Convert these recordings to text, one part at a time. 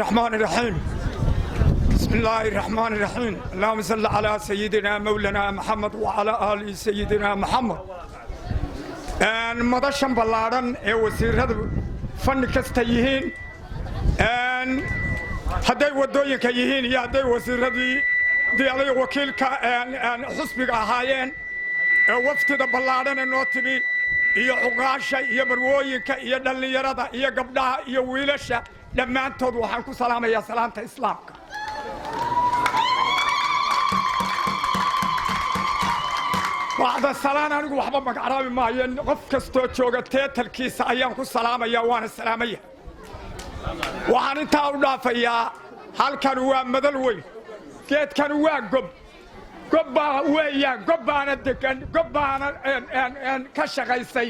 الرحمن الرحيم. بسم الله الرحمن الرحيم. اللهم صل على سيدنا مولانا محمد وعلى آل سيدنا محمد. مدشن بلارن وزيرada fan kasta yihiin haday wadooyinka yihiin iyo haday wasiiradii diyaarada wakiilka xisbiga ahaayeen wafdida ballaaran noo timi iyo xuqaasha iyo marwooyinka iyo dhalinyarada iyo gabdhaha iyo wiilasha dhammaantood waxaan ku salaamayaa salaanta islaamka. waxda salaan anigu waxba magacaabi maayo qof kasto jooga teetalkiisa ayaan ku salaamayaa waana salaamaya. waxaan intaa u dhaafayaa halkan waa madal weyn geedkan waa gobbaa weeyaan gobbaana degan gobbaana ka shaqaysay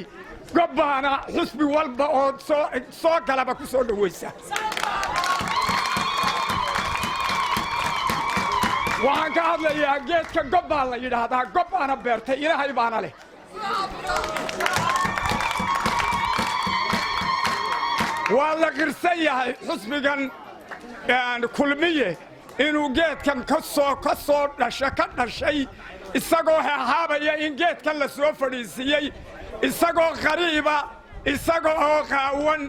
gobbaana xusbi walba oo soo galaba ku soo dhawaysa. waxaan ka hadlayaa geedka gobbaa la yidhaahdaa gobbaana beertay ilaahay baana leh. waa la qirsan yahay xusbigan kulmiye inuu geedkan ka soo dhashay isagoo haabaya in geedkan la soo fadhiisiyey isagoo qariiba isagoo qaawan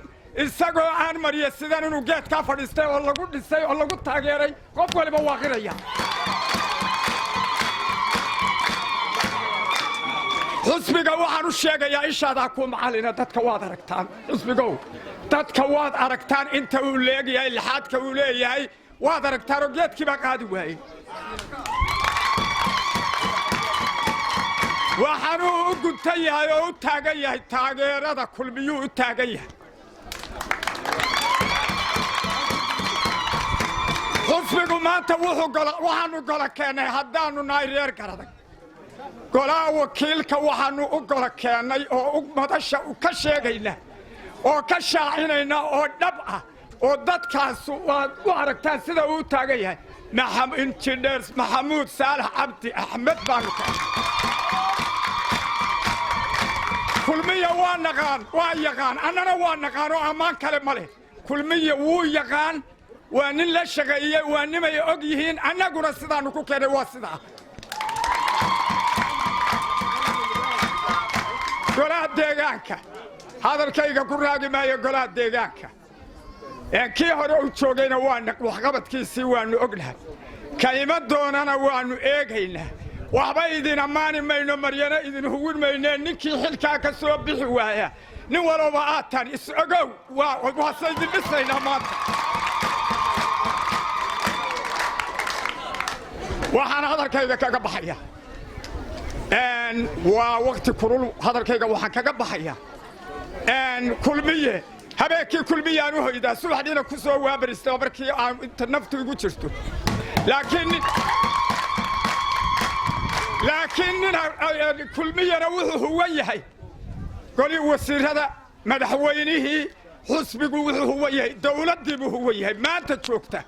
isagoo aan mariya sidan inuu geedka fadhiistay oo lagu dhisay oo lagu taageeray qof waliba waa qiraya. xusbiga waxaan u sheegayaa ishaada ku macalina dadka waad aragtaan xusbigow dadka waad aragtaan inta uu leeyahay lixaadka uu leeyahay waad aragtaan oo geedkiiba qaadi waayay. waxaan u guntan yahay oo u taagan yahay taageerada kulmiyuu u taagan yahay. xusbigu maanta waxaanu gola keennay haddaanu nahay reer Garadag golaha wakiilka waxaanu u gola keennay oo madasha ka sheegayna oo ka shaacinayna oo dhab ah oo dadkaas waad u aragtaan sida uu taagan yahay injineer maxamuud saalax cabdi axmed baanu kulmiya waa yaqaan annana waa naqaan oo ammaan kale ma leh. kulmiya wuu yaqaan waa nin la shaqeeyey waa nimay og yihiin annaguna sidaanu ku keenay waa sidaa. golaha deegaanka hadalkayga ku raagi maayo golaha deegaanka kii hore u joogayna waxqabadkiisii waanu ognahay ka iman doonana waanu eegaynaa waxba idin ammaani mayno maryana idin hugin mayne ninkii xilkaa ka soo bixi waaya nin walba aatan is-ogow waase idin dhisaynaa maanta. waxaan hadalkayga kaga baxaya waa waqti kulul hadalkayga waxaan kaga baxaya kulmiye habeenkii kulmiyaan u hoydaa subaxdiina ku soo waabaristay markii aan inta naftu igu jirto laakiin kulmiyana wuxuu huwan yahay golii wasiirada madaxweynihii xusbigu wuxuu huwan yahay dowladdiibuu huwan yahay maanta joogta.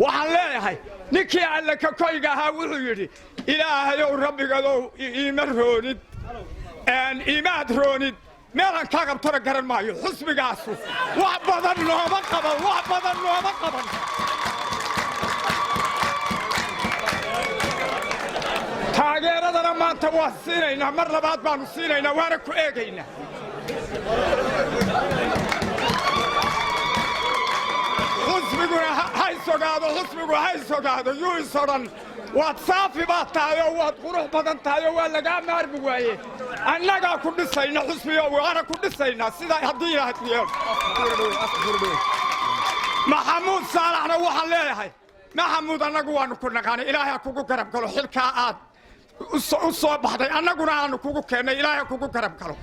waxaan leeyahay ninkii alle ka koyga ahaa wuxuu yidhi ilaahayow rabbigadow iimaad roonid meelaan kaa qabtona garan maayo. xusbigaasu wax badan nooma qaban taageeradana maanta waa siinaynaa mar labaad baanu siinaynaa waana ku eegaynaa. xusbiguna hay sogaado yuu isodhan waad saafi baad tahay oo waad qurux badan tahay oo waa lagaa maarmi waaye annagaa ku dhisayna xusbiga waana ku dhisaynaa sida haddii ilaahay maxamuud saalaxna waxaan leeyahay maxamuud annagu waanu ku naqaanay ilaahay ha kugu garab galo xilkaa aad u soo baxday annaguna aanu kugu keennay ilaahay ha kugu garab galo.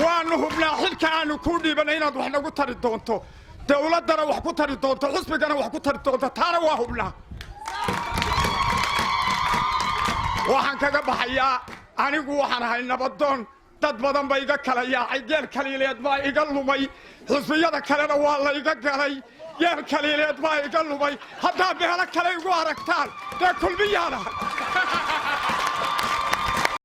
waanu hubnaa xilka aanu kuu dhiibanay inaad wax nagu tari doonto dowladdana wax ku tari doonto xusbigana wax ku tari doonto taana waa hubnaa. waxaan kaga baxayaa anigu waxaan ahay nabadoon dad badan ba iga kala yaacay geel kaliileed baa iga lumay xusbiyada kalena waa la iga galay geel kaliileed baa iga lumay haddaa meelo kale igu aragtaan dee kulmiyaana